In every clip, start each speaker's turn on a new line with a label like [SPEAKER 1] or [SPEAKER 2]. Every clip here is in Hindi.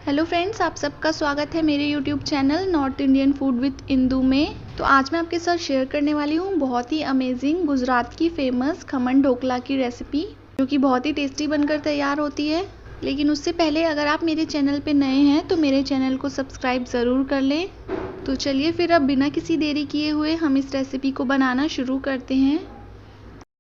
[SPEAKER 1] हेलो फ्रेंड्स, आप सबका स्वागत है मेरे YouTube channel north Indian food with Indu में। तो आज मैं आपके साथ शेयर करने वाली हूँ बहुत ही अमेजिंग गुजरात की फेमस खमन ढोकला की रेसिपी, जो कि बहुत ही टेस्टी बनकर तैयार होती है। लेकिन उससे पहले अगर आप मेरे चैनल पे नए हैं तो मेरे चैनल को सब्सक्राइब ज़रूर कर लें। तो चलिए फिर अब बिना किसी देरी किए हुए हम इस रेसिपी को बनाना शुरू करते हैं।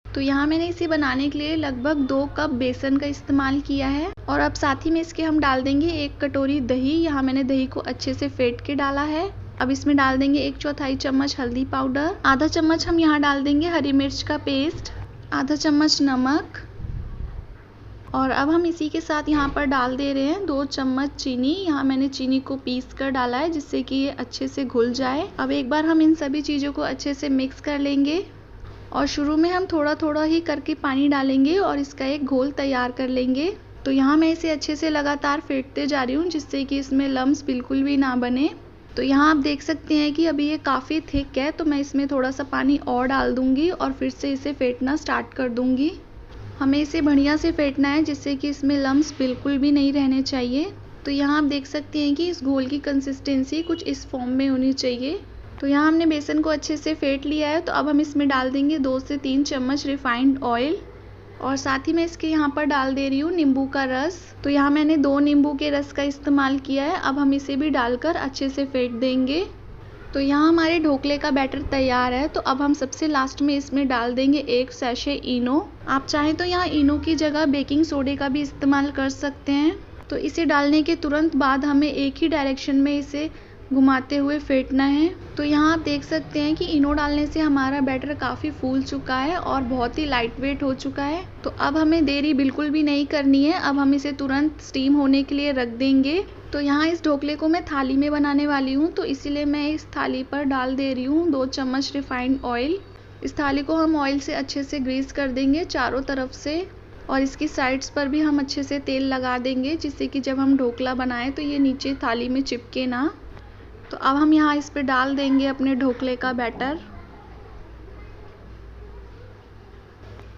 [SPEAKER 1] तो यहाँ मैंने इसे बनाने के लिए लगभग 2 कप बेसन का इस्तेमाल किया है। और अब साथ ही में इसके हम डाल देंगे 1 कटोरी दही। यहाँ मैंने दही को अच्छे से फेंट के डाला है। अब इसमें डाल देंगे 1/4 चम्मच हल्दी पाउडर, आधा चम्मच हम यहाँ डाल देंगे हरी मिर्च का पेस्ट, आधा चम्मच नमक। और अब हम इसी के साथ यहाँ पर डाल दे रहे हैं 2 चम्मच चीनी। यहाँ मैंने चीनी को पीस कर डाला है जिससे कि ये अच्छे से घुल जाए। अब एक बार हम इन सभी चीज़ों को अच्छे से मिक्स कर लेंगे और शुरू में हम थोड़ा थोड़ा ही करके पानी डालेंगे और इसका एक घोल तैयार कर लेंगे। तो यहाँ मैं इसे अच्छे से लगातार फेंटते जा रही हूँ जिससे कि इसमें लम्स बिल्कुल भी ना बने। तो यहाँ आप देख सकते हैं कि अभी ये काफ़ी थिक है, तो मैं इसमें थोड़ा सा पानी और डाल दूँगी और फिर से इसे फेंटना स्टार्ट कर दूँगी। हमें इसे बढ़िया से फेंटना है जिससे कि इसमें लम्स बिल्कुल भी नहीं रहने चाहिए। तो यहाँ आप देख सकते हैं कि इस घोल की कंसिस्टेंसी कुछ इस फॉर्म में होनी चाहिए। तो यहाँ हमने बेसन को अच्छे से फेंट लिया है। तो अब हम इसमें डाल देंगे 2 से 3 चम्मच रिफाइंड ऑयल और साथ ही मैं इसके यहाँ पर डाल दे रही हूँ नींबू का रस। तो यहाँ मैंने 2 नींबू के रस का इस्तेमाल किया है। अब हम इसे भी डालकर अच्छे से फेंट देंगे। तो यहाँ हमारे ढोकले का बैटर तैयार है। तो अब हम सबसे लास्ट में इसमें डाल देंगे 1 सैशे इनो। आप चाहें तो यहाँ इनो की जगह बेकिंग सोडे का भी इस्तेमाल कर सकते हैं। तो इसे डालने के तुरंत बाद हमें एक ही डायरेक्शन में इसे घुमाते हुए फेंटना है। तो यहाँ आप देख सकते हैं कि इनो डालने से हमारा बैटर काफ़ी फूल चुका है और बहुत ही लाइट वेट हो चुका है। तो अब हमें देरी बिल्कुल भी नहीं करनी है। अब हम इसे तुरंत स्टीम होने के लिए रख देंगे। तो यहाँ इस ढोकले को मैं थाली में बनाने वाली हूँ, तो इसीलिए मैं इस थाली पर डाल दे रही हूँ 2 चम्मच रिफाइंड ऑयल। इस थाली को हम ऑयल से अच्छे से ग्रीस कर देंगे चारों तरफ से और इसकी साइड्स पर भी हम अच्छे से तेल लगा देंगे जिससे कि जब हम ढोकला बनाएं तो ये नीचे थाली में चिपके ना। तो अब हम यहाँ इस पे डाल देंगे अपने ढोकले का बैटर।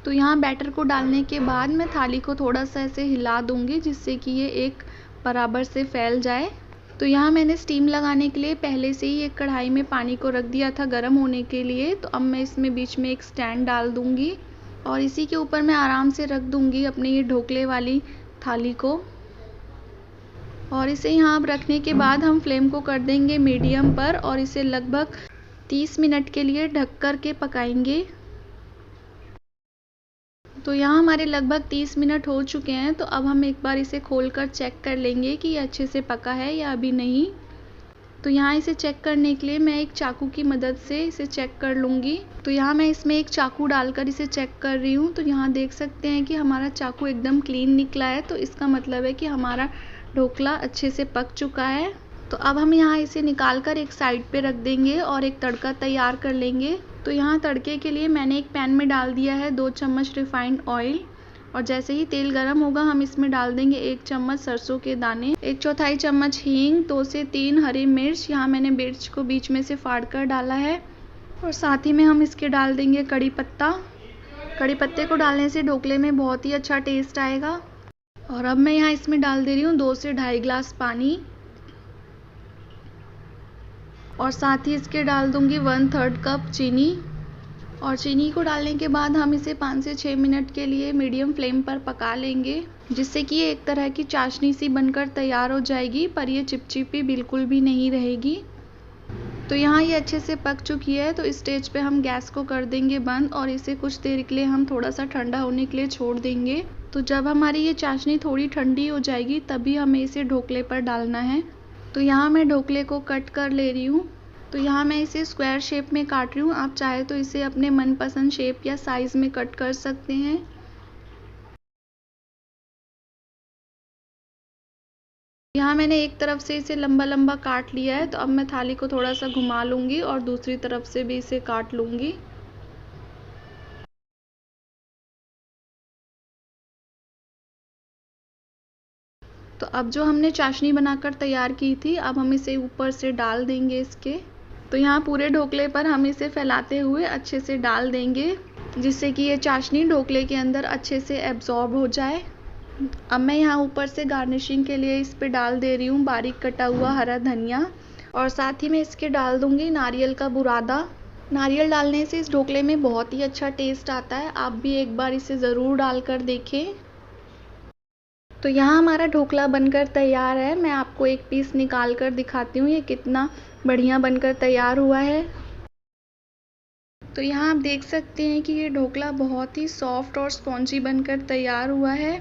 [SPEAKER 1] तो यहाँ बैटर को डालने के बाद मैं थाली को थोड़ा सा ऐसे हिला दूंगी जिससे कि ये एक बराबर से फैल जाए। तो यहाँ मैंने स्टीम लगाने के लिए पहले से ही एक कढ़ाई में पानी को रख दिया था गर्म होने के लिए। तो अब मैं इसमें बीच में एक स्टैंड डाल दूंगी और इसी के ऊपर मैं आराम से रख दूंगी अपने ये ढोकले वाली थाली को। और इसे यहाँ अब रखने के बाद हम फ्लेम को कर देंगे मीडियम पर और इसे लगभग 30 मिनट के लिए ढक कर के पकाएंगे। तो यहाँ हमारे लगभग 30 मिनट हो चुके हैं। तो अब हम एक बार इसे खोलकर चेक कर लेंगे कि ये अच्छे से पका है या अभी नहीं। तो यहाँ इसे चेक करने के लिए मैं एक चाकू की मदद से इसे चेक कर लूँगी। तो यहाँ मैं इसमें एक चाकू डालकर इसे चेक कर रही हूँ। तो यहाँ देख सकते हैं कि हमारा चाकू एकदम क्लीन निकला है। तो इसका मतलब है कि हमारा ढोकला अच्छे से पक चुका है। तो अब हम यहाँ इसे निकाल कर एक साइड पे रख देंगे और एक तड़का तैयार कर लेंगे। तो यहाँ तड़के के लिए मैंने एक पैन में डाल दिया है 2 चम्मच रिफाइंड ऑयल और जैसे ही तेल गर्म होगा हम इसमें डाल देंगे 1 चम्मच सरसों के दाने, 1/4 चम्मच हींग, 2 से 3 हरी मिर्च। यहाँ मैंने मिर्च को बीच में से फाड़ कर डाला है और साथ ही में हम इसके डाल देंगे कड़ी पत्ता। कड़ी पत्ते को डालने से ढोकले में बहुत ही अच्छा टेस्ट आएगा। और अब मैं यहाँ इसमें डाल दे रही हूँ 2 से 2.5 गिलास पानी और साथ ही इसके डाल दूँगी 1/3 कप चीनी। और चीनी को डालने के बाद हम इसे 5 से 6 मिनट के लिए मीडियम फ्लेम पर पका लेंगे जिससे कि ये एक तरह की चाशनी सी बनकर तैयार हो जाएगी, पर ये चिपचिपी बिल्कुल भी नहीं रहेगी। तो यहाँ ये अच्छे से पक चुकी है। तो इस स्टेज पे हम गैस को कर देंगे बंद और इसे कुछ देर के लिए हम थोड़ा सा ठंडा होने के लिए छोड़ देंगे। तो जब हमारी ये चाशनी थोड़ी ठंडी हो जाएगी तभी हमें इसे ढोकले पर डालना है। तो यहाँ मैं ढोकले को कट कर ले रही हूँ। तो यहाँ मैं इसे स्क्वायर शेप में काट रही हूँ। आप चाहे तो इसे अपने मनपसंद शेप या साइज़ में कट कर सकते हैं। यहाँ मैंने एक तरफ से इसे लंबा लंबा काट लिया है। तो अब मैं थाली को थोड़ा सा घुमा लूँगी और दूसरी तरफ से भी इसे काट लूँगी। तो अब जो हमने चाशनी बनाकर तैयार की थी अब हम इसे ऊपर से डाल देंगे इसके। तो यहाँ पूरे ढोकले पर हम इसे फैलाते हुए अच्छे से डाल देंगे जिससे कि ये चाशनी ढोकले के अंदर अच्छे से एब्जॉर्ब हो जाए। अब मैं यहाँ ऊपर से गार्निशिंग के लिए इस पे डाल दे रही हूँ बारीक कटा हुआ हरा धनिया, और साथ ही मैं इसके डाल दूँगी नारियल का बुरादा। नारियल डालने से इस ढोकले में बहुत ही अच्छा टेस्ट आता है, आप भी एक बार इसे ज़रूर डालकर देखें। तो यहाँ हमारा ढोकला बनकर तैयार है। मैं आपको एक पीस निकाल कर दिखाती हूँ ये कितना बढ़िया बनकर तैयार हुआ है। तो यहाँ आप देख सकते हैं कि ये ढोकला बहुत ही सॉफ्ट और स्पॉन्जी बनकर तैयार हुआ है।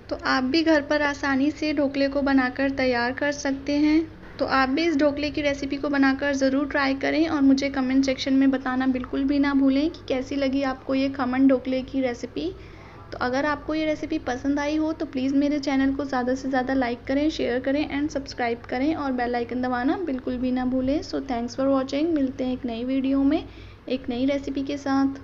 [SPEAKER 1] तो आप भी घर पर आसानी से ढोकले को बनाकर तैयार कर सकते हैं। तो आप भी इस ढोकले की रेसिपी को बनाकर ज़रूर ट्राई करें और मुझे कमेंट सेक्शन में बताना बिल्कुल भी ना भूलें कि कैसी लगी आपको ये खमन ढोकले की रेसिपी। तो अगर आपको ये रेसिपी पसंद आई हो तो प्लीज़ मेरे चैनल को ज़्यादा से ज़्यादा लाइक करें, शेयर करें एंड सब्सक्राइब करें और बेल आइकन दबाना बिल्कुल भी ना भूलें। So thanks for watching. मिलते हैं एक नई वीडियो में एक नई रेसिपी के साथ।